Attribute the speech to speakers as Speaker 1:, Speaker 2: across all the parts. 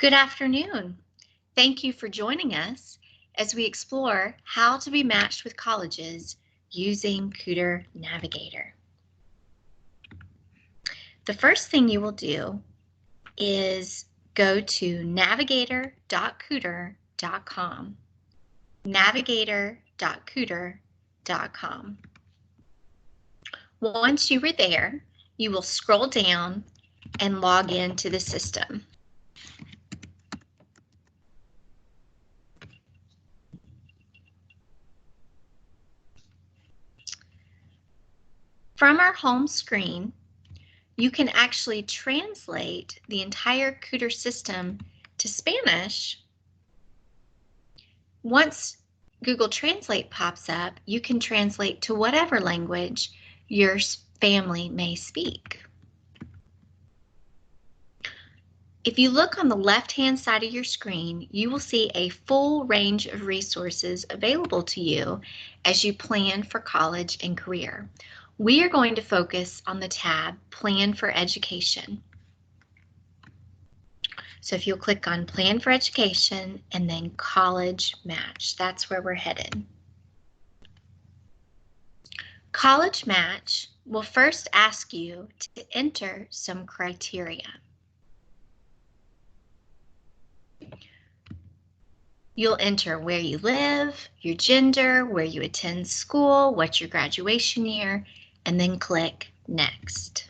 Speaker 1: Good afternoon. Thank you for joining us as we explore how to be matched with colleges using Kuder Navigator. The first thing you will do is go to navigator.kuder.com. Navigator.kuder.com. Once you are there, you will scroll down and log into the system. From our home screen, you can actually translate the entire Kuder system to Spanish. Once Google Translate pops up, you can translate to whatever language your family may speak. If you look on the left-hand side of your screen, you will see a full range of resources available to you as you plan for college and career. We are going to focus on the tab Plan for Education. So if you'll click on Plan for Education and then College Match, that's where we're headed. College Match will first ask you to enter some criteria. You'll enter where you live, your gender, where you attend school, what's your graduation year, and then click Next.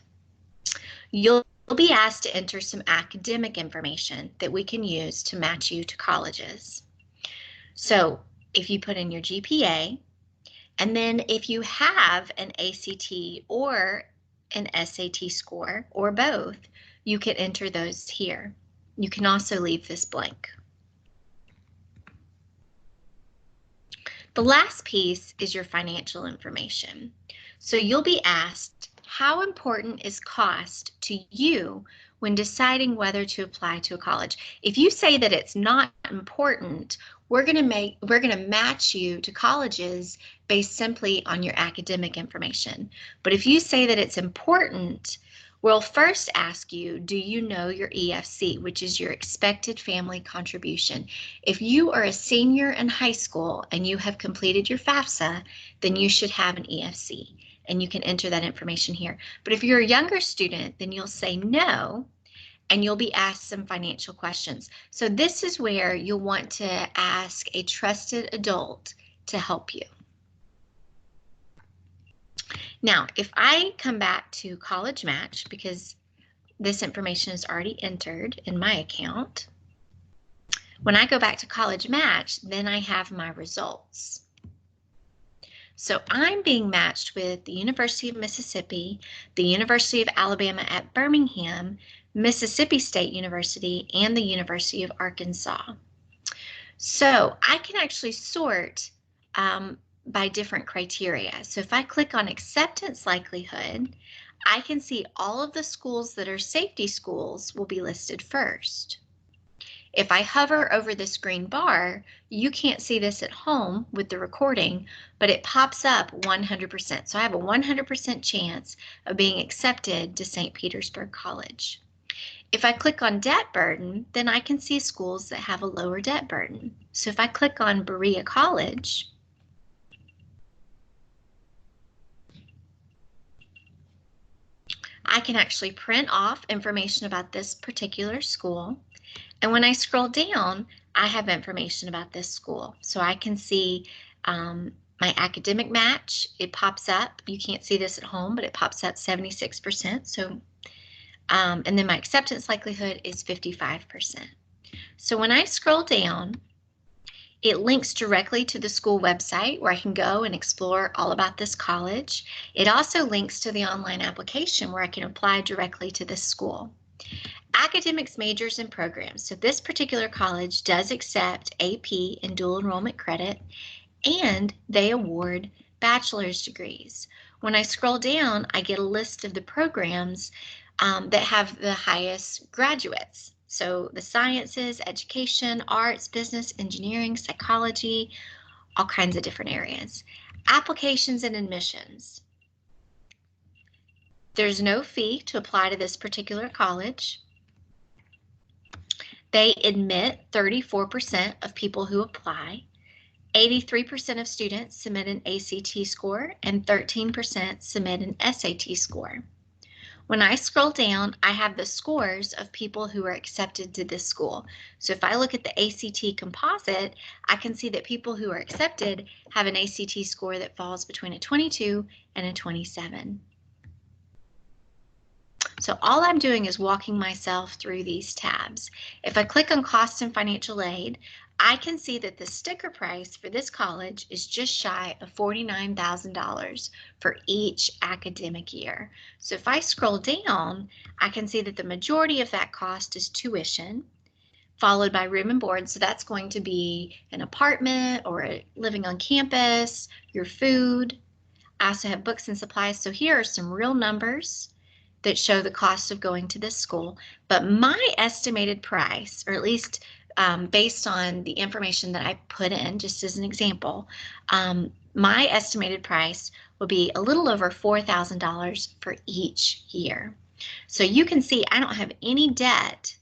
Speaker 1: You'll be asked to enter some academic information that we can use to match you to colleges. So if you put in your GPA, and then if you have an ACT or an SAT score, or both, you can enter those here. You can also leave this blank. The last piece is your financial information. So you'll be asked, how important is cost to you when deciding whether to apply to a college? If you say that it's not important, we're going to match you to colleges based simply on your academic information. But if you say that it's important, we'll first ask you, do you know your EFC, which is your expected family contribution? If you are a senior in high school and you have completed your FAFSA, then you should have an EFC, and you can enter that information here. But if you're a younger student, then you'll say no, and you'll be asked some financial questions. So this is where you'll want to ask a trusted adult to help you. Now, if I come back to College Match, because this information is already entered in my account, when I go back to College Match, then I have my results. So I'm being matched with the University of Mississippi, the University of Alabama at Birmingham, Mississippi State University, and the University of Arkansas. So I can actually sort by different criteria. So if I click on acceptance likelihood, I can see all of the schools that are safety schools will be listed first. If I hover over this green bar, you can't see this at home with the recording, but it pops up 100%. So I have a 100% chance of being accepted to St. Petersburg College. If I click on debt burden, then I can see schools that have a lower debt burden. So if I click on Berea College, I can actually print off information about this particular school. And when I scroll down, I have information about this school. So I can see my academic match. It pops up. You can't see this at home, but it pops up 76%. So, and then my acceptance likelihood is 55%. So when I scroll down, it links directly to the school website where I can go and explore all about this college. It also links to the online application where I can apply directly to this school. Academics, majors, and programs. So this particular college does accept AP and dual enrollment credit, and they award bachelor's degrees. When I scroll down, I get a list of the programs that have the highest graduates. So the sciences, education, arts, business, engineering, psychology, all kinds of different areas. Applications and admissions. There's no fee to apply to this particular college. They admit 34% of people who apply. 83% of students submit an ACT score and 13% submit an SAT score. When I scroll down, I have the scores of people who are accepted to this school. So if I look at the ACT composite, I can see that people who are accepted have an ACT score that falls between a 22 and a 27. So all I'm doing is walking myself through these tabs. If I click on cost and financial aid, I can see that the sticker price for this college is just shy of $49,000 for each academic year. So if I scroll down, I can see that the majority of that cost is tuition, followed by room and board. So that's going to be an apartment or living on campus, your food. I also have books and supplies. So here are some real numbers that show the cost of going to this school, but my estimated price, or at least based on the information that I put in, just as an example, my estimated price will be a little over $4,000 for each year. So you can see I don't have any debt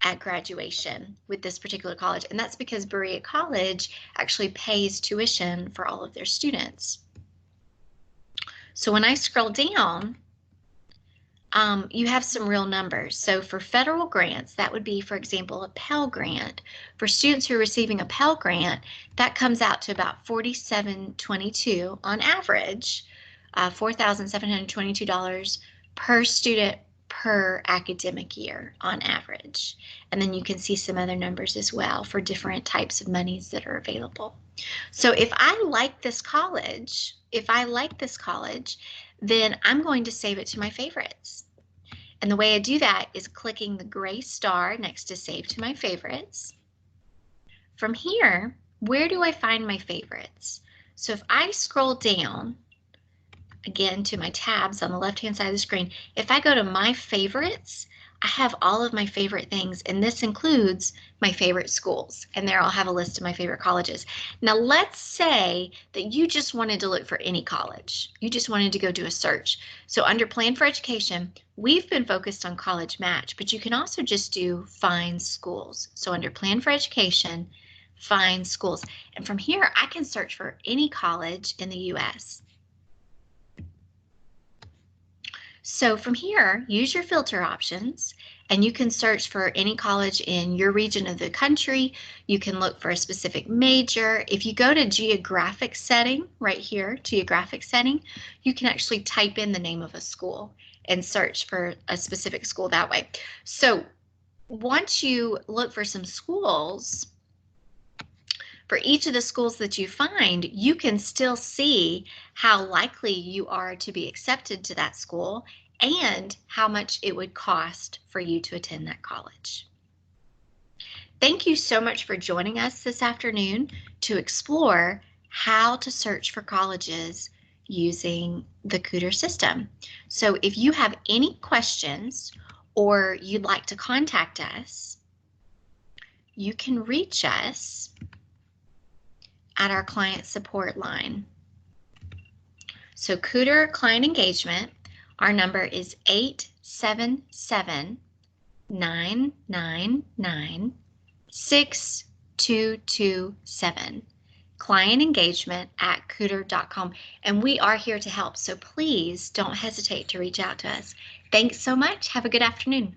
Speaker 1: at graduation with this particular college, and that's because Berea College actually pays tuition for all of their students. So when I scroll down, you have some real numbers. So for federal grants, that would be, for example, a Pell Grant. For students who are receiving a Pell Grant, that comes out to about $4,722 on average, $4,722 per student per academic year on average. And then you can see some other numbers as well for different types of monies that are available. So if I like this college, then I'm going to save it to my favorites. And the way I do that is clicking the gray star next to Save to My Favorites. From here, where do I find my favorites? So if I scroll down, again to my tabs on the left-hand side of the screen, if I go to My Favorites, I have all of my favorite things, and this includes my favorite schools, and there I'll have a list of my favorite colleges. Now let's say that you just wanted to look for any college. You just wanted to go do a search. So under Plan for Education, we've been focused on College Match, but you can also just do Find Schools. So under Plan for Education, Find Schools. And from here, I can search for any college in the U.S. So from here, use your filter options, and you can search for any college in your region of the country. You can look for a specific major. If you go to geographic setting, right here, geographic setting, you can actually type in the name of a school and search for a specific school that way. So once you look for some schools, for each of the schools that you find, you can still see how likely you are to be accepted to that school and how much it would cost for you to attend that college. Thank you so much for joining us this afternoon to explore how to search for colleges using the Kuder system. So if you have any questions or you'd like to contact us, you can reach us at our client support line. So Kuder Client Engagement, our number is 877-999-6227. Client engagement at kuder.com. And we are here to help, so please don't hesitate to reach out to us. Thanks so much. Have a good afternoon.